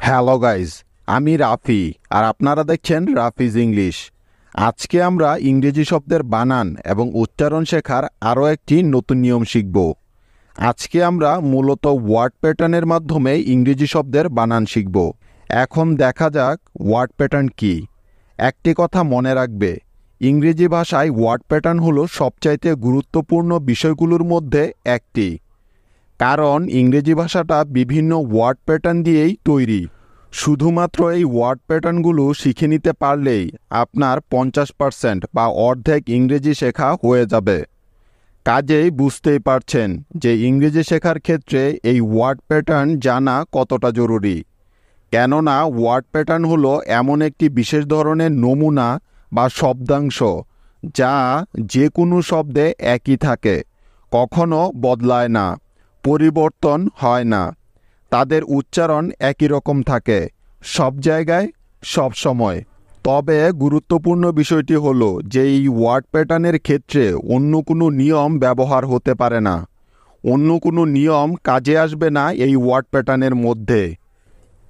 Hello guys, আমি রাফি আর আপনারা দেখছেন রাফিজ ইংলিশ। আজকে আমরা ইংরেজি শব্দের বানান এবং উচ্চারণ শেখার আরও একটি নতুন নিয়ম শিখব। আজকে আমরা মূলত ওয়ার্ড প্যাটার্নের মাধ্যমে ইংরেজি শব্দের বানান শিখব। এখন দেখা যাক ওয়ার্ড প্যাটার্ন কী। একটি কথা মনে রাখবে, ইংরেজি ভাষায় ওয়ার্ড প্যাটার্ন হলো সবচাইতে গুরুত্বপূর্ণ বিষয়গুলোর মধ্যে একটি, কারণ ইংরেজি ভাষাটা বিভিন্ন ওয়ার্ড প্যাটার্ন দিয়েই তৈরি। শুধুমাত্র এই ওয়ার্ড প্যাটার্নগুলো শিখে নিতে পারলেই আপনার 50% বা অর্ধেক ইংরেজি শেখা হয়ে যাবে। কাজেই বুঝতেই পারছেন যে ইংরেজি শেখার ক্ষেত্রে এই ওয়ার্ড প্যাটার্ন জানা কতটা জরুরি। কেননা ওয়ার্ড প্যাটার্ন হলো এমন একটি বিশেষ ধরনের নমুনা বা শব্দাংশ যা যে কোনো শব্দে একই থাকে, কখনো বদলায় না, পরিবর্তন হয় না। তাদের উচ্চারণ একই রকম থাকে সব জায়গায়, সব সময়। তবে গুরুত্বপূর্ণ বিষয়টি হলো যে এই ওয়ার্ড প্যাটার্নের ক্ষেত্রে অন্য কোনো নিয়ম ব্যবহার হতে পারে না। অন্য কোনো নিয়ম কাজে আসবে না এই ওয়ার্ড প্যাটার্নের মধ্যে।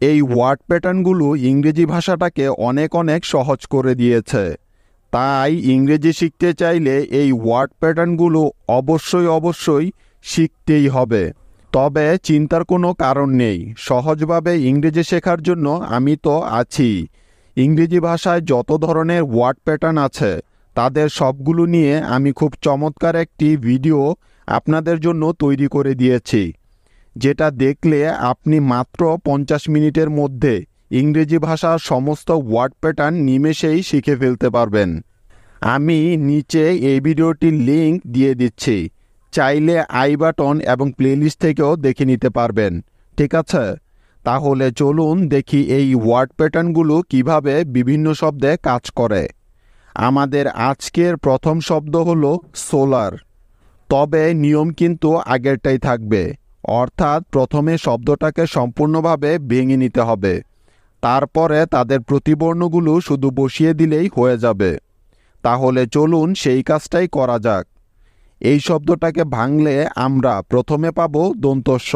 এই ওয়ার্ড প্যাটার্নগুলো ইংরেজি ভাষাটাকে অনেক অনেক সহজ করে দিয়েছে। তাই ইংরেজি শিখতে চাইলে এই ওয়ার্ড প্যাটার্নগুলো অবশ্যই শিখতেই হবে। তবে চিন্তার কোনো কারণ নেই, সহজভাবে ইংরেজি শেখার জন্য আমি তো আছি। ইংরেজি ভাষায় যত ধরনের ওয়ার্ড প্যাটার্ন আছে তাদের সবগুলো নিয়ে আমি খুব চমৎকার একটি ভিডিও আপনাদের জন্য তৈরি করে দিয়েছি, যেটা দেখলে আপনি মাত্র 50 মিনিটের মধ্যে ইংরেজি ভাষার সমস্ত ওয়ার্ড প্যাটার্ন নিমেষেই শিখে ফেলতে পারবেন। আমি নিচে এই ভিডিওটির লিংক দিয়ে দিচ্ছি, চাইলে আই বাটন এবং প্লেলিস্ট থেকেও দেখে নিতে পারবেন। ঠিক আছে, তাহলে চলুন দেখি এই ওয়ার্ড প্যাটার্নগুলো কিভাবে বিভিন্ন শব্দে কাজ করে। আমাদের আজকের প্রথম শব্দ হলো সোলার। তবে নিয়ম কিন্তু আগেরটাই থাকবে, অর্থাৎ প্রথমে শব্দটাকে সম্পূর্ণভাবে ভেঙে নিতে হবে, তারপরে তাদের প্রতিবর্ণগুলো শুধু বসিয়ে দিলেই হয়ে যাবে। তাহলে চলুন সেই কাজটাই করা যাক। এই শব্দটাকে ভাঙলে আমরা প্রথমে পাবো দন্ত স,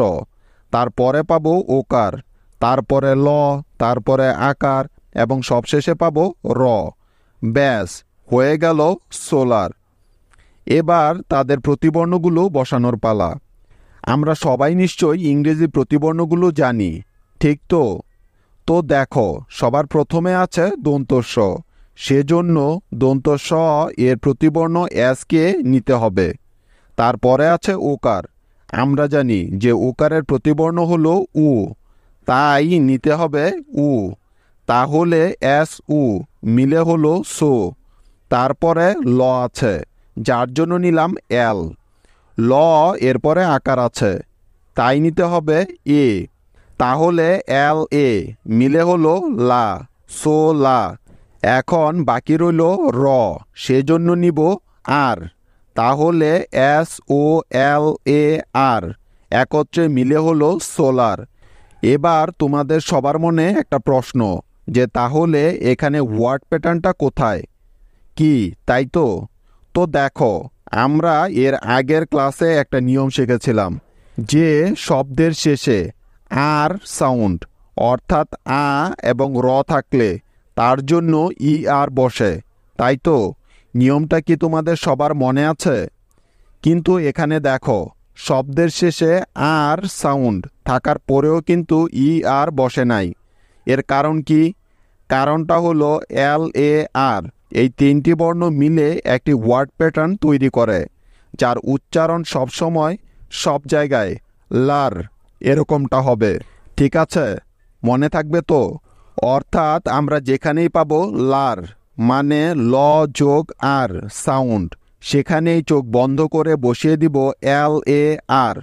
তারপরে পাবো ওকার, তারপরে ল, তারপরে আকার এবং সবশেষে পাবো র। ব্যাস হয়ে গেল সোলার। এবার তাদের প্রতিবর্ণগুলো বসানোর পালা। আমরা সবাই নিশ্চয়ই ইংরেজি প্রতিবর্ণগুলো জানি, ঠিক তো? তো দেখো, সবার প্রথমে আছে দন্ত স, সেজন্য দন্ত স এর প্রতিবর্ণ এসকে নিতে হবে। তারপরে আছে ওকার। আমরা জানি যে ওকারের প্রতিবর্ণ হলো উ, তাই নিতে হবে উ। তাহলে এস উ মিলে হলো সো। তারপরে ল আছে, যার জন্য নিলাম এল। ল এরপরে আকার আছে, তাই নিতে হবে এ। তাহলে এল এ মিলে হলো লা, সো লা। এখন বাকি রইল র, সেজন্য নিব আর। তাহলে এস ও এল এ আর একত্রে মিলে হলো সোলার। এবার তোমাদের সবার মনে একটা প্রশ্ন, যে তাহলে এখানে ওয়ার্ড প্যাটার্নটা কোথায়, কি তাই তো? তো দেখো, আমরা এর আগের ক্লাসে একটা নিয়ম শিখেছিলাম যে শব্দের শেষে আর সাউন্ড, অর্থাৎ আ এবং র থাকলে তার জন্য ই আর বসে, তাই তো? নিয়মটা কি তোমাদের সবার মনে আছে? কিন্তু এখানে দেখো, শব্দের শেষে আর সাউন্ড থাকার পরেও কিন্তু ই আর বসে নাই। এর কারণ কি? কারণটা হলো এল এ আর এই তিনটি বর্ণ মিলে একটি ওয়ার্ড প্যাটার্ন তৈরি করে, যার উচ্চারণ সবসময় সব জায়গায় লার এরকমটা হবে। ঠিক আছে, মনে থাকবে তো? অর্থাৎ আমরা যেখানেই পাবো লার মানে ল যোগ আর সাউন্ড, সেখানেই চোখ বন্ধ করে বসিয়ে দিব এল এ আর।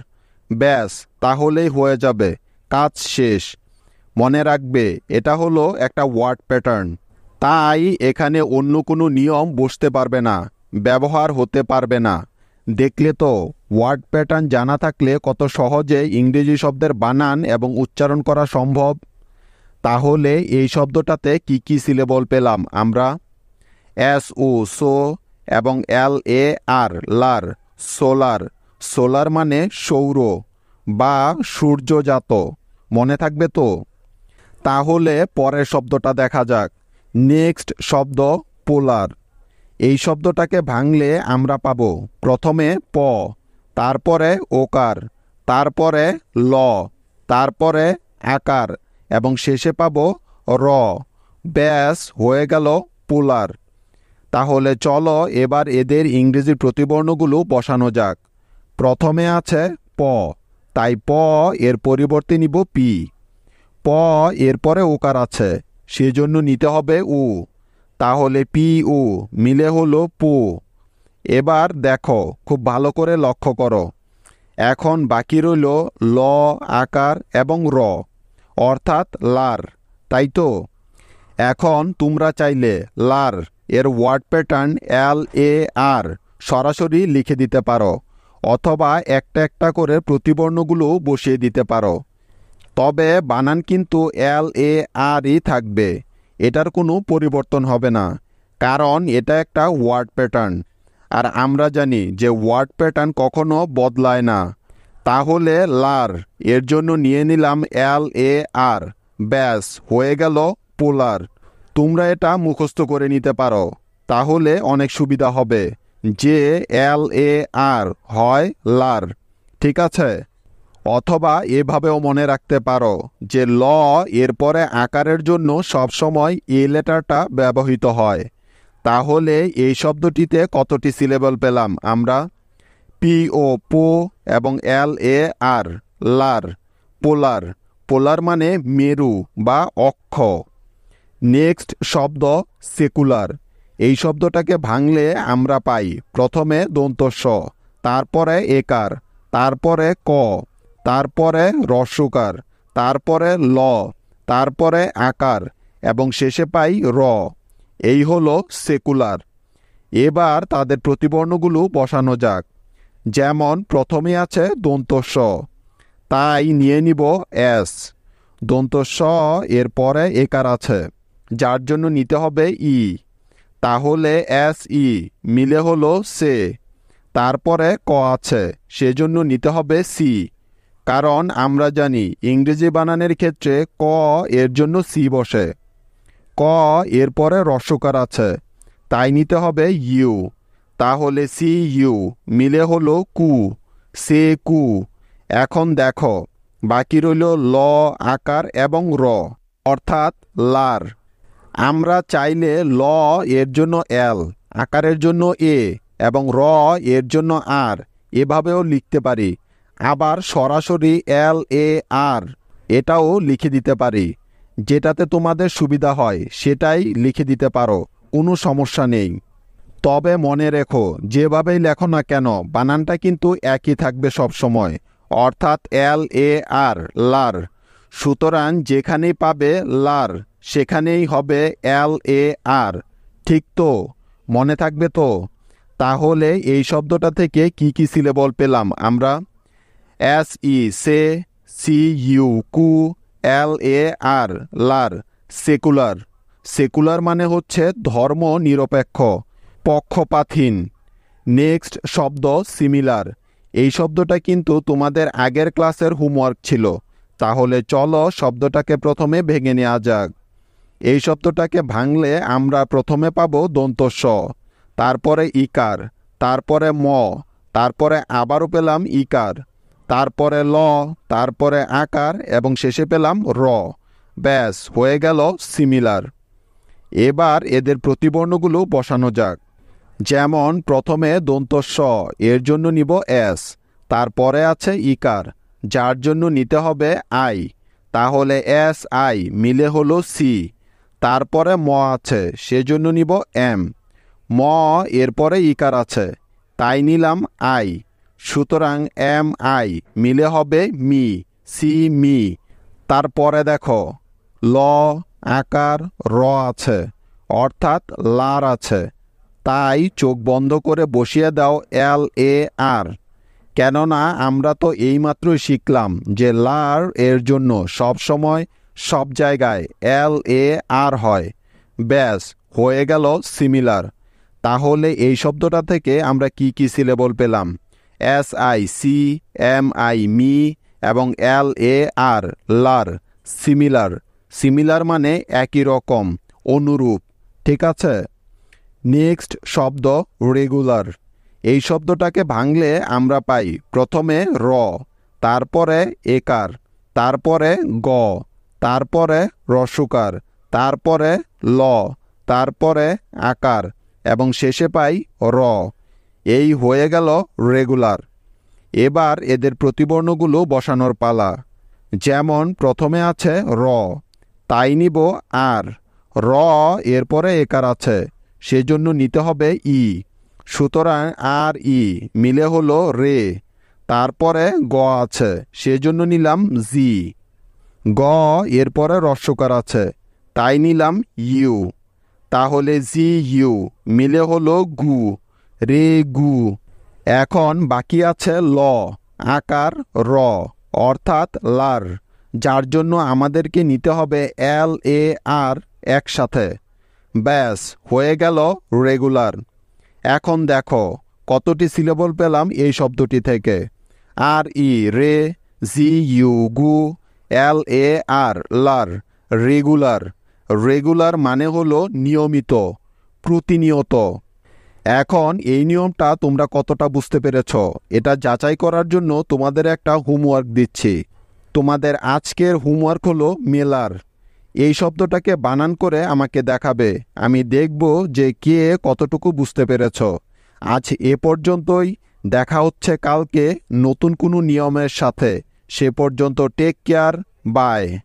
ব্যাস, তাহলেই হয়ে যাবে, কাজ শেষ। মনে রাখবে, এটা হলো একটা ওয়ার্ড প্যাটার্ন, তাই এখানে অন্য কোনো নিয়ম বসতে পারবে না, ব্যবহার হতে পারবে না। দেখলে তো, ওয়ার্ড প্যাটার্ন জানা থাকলে কত সহজে ইংরেজি শব্দের বানান এবং উচ্চারণ করা সম্ভব। তাহলে এই শব্দটাতে কি কি সিলেবল পেলাম আমরা? এস ও সো এবং এল এ আর লার, সোলার। সোলার মানে সৌর বা সূর্যজাত, মনে থাকবে তো? তাহলে পরের শব্দটা দেখা যাক। নেক্সট শব্দ পোলার। এই শব্দটাকে ভাঙলে আমরা পাবো প্রথমে প, তারপরে ওকার, তারপরে ল, তারপরে আকার এবং শেষে পাবো র। ব্যাস হয়ে গেল পোলার। তাহলে চলো এবার এদের ইংরেজি প্রতিবর্ণগুলো বসানো যাক। প্রথমে আছে প, তাই প এর পরিবর্তে নিব পি। প এরপরে ওকার আছে, সেজন্য নিতে হবে উ। তাহলে পি উ মিলে হলো পু। এবার দেখো, খুব ভালো করে লক্ষ্য করো। এখন বাকি রইল ল, আকার এবং র, অর্থাৎ লার, তাই তো? এখন তোমরা চাইলে লার এর ওয়ার্ড প্যাটার্ন LAR সরাসরি লিখে দিতে পারো, অথবা একটা একটা করে প্রতিবর্ণগুলো বসিয়ে দিতে পারো। তবে বানান কিন্তু LARই থাকবে, এটার কোনো পরিবর্তন হবে না, কারণ এটা একটা ওয়ার্ড প্যাটার্ন। আর আমরা জানি যে ওয়ার্ড প্যাটার্ন কখনো বদলায় না। তাহলে লার এর জন্য নিয়ে নিলাম LAR। ব্যাস হয়ে গেল পোলার। তোমরা এটা মুখস্থ করে নিতে পারো, তাহলে অনেক সুবিধা হবে যে LAR হয় লার, ঠিক আছে? অথবা এভাবেও মনে রাখতে পারো যে ল এরপরে আকারের জন্য সবসময় এ লেটারটা ব্যবহৃত হয়। তাহলে এই শব্দটিতে কতটি সিলেবল পেলাম আমরা? PO পো এবং LAR লার, পোলার। পোলার মানে মেরু বা অক্ষ। নেক্সট শব্দ সেকুলার। এই শব্দটাকে ভাঙলে আমরা পাই প্রথমে দন্ত স, তারপরে একার, তারপরে ক, তারপরে রস্যকার, তারপরে ল, তারপরে আকার এবং শেষে পাই র। এই হলো সেকুলার। এবার তাদের প্রতিবর্ণগুলো বসানো যাক। যেমন প্রথমে আছে দন্ত স, তাই নিয়ে নিব এস। দন্ত স এর পরে একার আছে, যার জন্য নিতে হবে ই। তাহলে SE মিলে হলো সে। তারপরে ক আছে, সেজন্য নিতে হবে সি, কারণ আমরা জানি ইংরেজি বানানের ক্ষেত্রে ক এর জন্য সি বসে। ক এরপরে রস্যকার আছে, তাই নিতে হবে ইউ। তাহলে CU মিলে হলো কু, সে কু। এখন দেখো, বাকি রইল ল, আকার এবং র, অর্থাৎ লার। আমরা চাইলে ল এর জন্য L, আকারের জন্য A এবং র এর জন্য আর এভাবেও লিখতে পারি। আবার সরাসরি LAR এটাও লিখে দিতে পারি। যেটাতে তোমাদের সুবিধা হয় সেটাই লিখে দিতে পারো, কোনো সমস্যা নেই। তবে মনে রেখো, যেভাবেই লেখো না কেন বানানটা কিন্তু একই থাকবে সব সময়, অর্থাৎ LAR লার। সুতরাং যেখানেই পাবে লার সেখানেই হবে LAR, ঠিক তো? মনে থাকবে তো? তাহলে এই শব্দটা থেকে কি কি সিলেবল পেলাম আমরা? SE সে, CU কু, LAR লার, সেকুলার। সেকুলার মানে হচ্ছে ধর্ম নিরপেক্ষ, পক্ষপাতহীন। নেক্সট শব্দ সিমিলার। এই শব্দটা কিন্তু তোমাদের আগের ক্লাসের হোমওয়ার্ক ছিল। তাহলে চলো শব্দটাকে প্রথমে ভেঙে নেওয়া যাক। এই শব্দটাকে ভাঙলে আমরা প্রথমে পাবো দন্ত স, তারপরে ইকার, তারপরে ম, তারপরে আবারও পেলাম ইকার, তারপরে ল, তারপরে আকার এবং শেষে পেলাম র। ব্যাস হয়ে গেল সিমিলার। এবার এদের প্রতিবর্ণগুলো বসানো যাক। যেমন প্রথমে দন্ত স এর জন্য নিব এস, তারপরে আছে ইকার, যার জন্য নিতে হবে আই। তাহলে SI মিলে হলো সি। তারপরে ম আছে, সেজন্য নিব এম। ম এরপরে ইকার আছে, তাই নিলাম আই। সুতরাং MI মিলে হবে মি, সি মি। তারপরে দেখো, ল, আকার, র আছে, অর্থাৎ লার আছে, তাই চোখ বন্ধ করে বসিয়ে দাও LAR। কেননা আমরা তো এইমাত্রই শিখলাম যে লার এর জন্য সব সময় সব জায়গায় LAR হয়। ব্যাস হয়ে গেল সিমিলার। তাহলে এই শব্দটা থেকে আমরা কি কি সিলেবল পেলাম? SI সি, MI মি এবং LAR লার, সিমিলার। সিমিলার মানে একই রকম, অনুরূপ। ঠিক আছে। নেক্সট শব্দ রেগুলার। এই শব্দটাকে ভাঙলে আমরা পাই প্রথমে র, তারপরে একার, তারপরে গ, তারপরে রস্যকার, তারপরে ল, তারপরে আকার এবং শেষে পাই র। এই হয়ে গেল রেগুলার। এবার এদের প্রতিবর্ণগুলো বসানোর পালা। যেমন প্রথমে আছে র, তাই নিব আর। র এরপরে একার আছে, সেজন্য নিতে হবে ই। সুতরাং আর ই মিলে হলো রে। তারপরে গ আছে, সেজন্য নিলাম জি। গ এরপরে রস্যকার আছে, তাই নিলাম ইউ। তাহলে জি ইউ মিলে হলো গু, রে গু। এখন বাকি আছে ল, আকার র, অর্থাৎ লার, যার জন্য আমাদেরকে নিতে হবে এল এ আর একসাথে। ব্যাস হয়ে গেল রেগুলার। এখন দেখো কতটি সিলেবল পেলাম এই শব্দটি থেকে। আর ই রে, জি ইউ গু, এল এ আর লার, রেগুলার। রেগুলার মানে হলো নিয়মিত, প্রতিনিয়ত। এখন এই নিয়মটা তোমরা কতটা বুঝতে পেরেছ এটা যাচাই করার জন্য তোমাদের একটা হোমওয়ার্ক দিচ্ছি। তোমাদের আজকের হোমওয়ার্ক হলো মেলার। এই শব্দটাকে বানান করে আমাকে দেখাবে, আমি দেখব যে কে কতটুকু বুঝতে পেরেছ। আজ এ পর্যন্তই, দেখা হচ্ছে কালকে নতুন কোনো নিয়মের সাথে। সে পর্যন্ত টেক কেয়ার, বাই।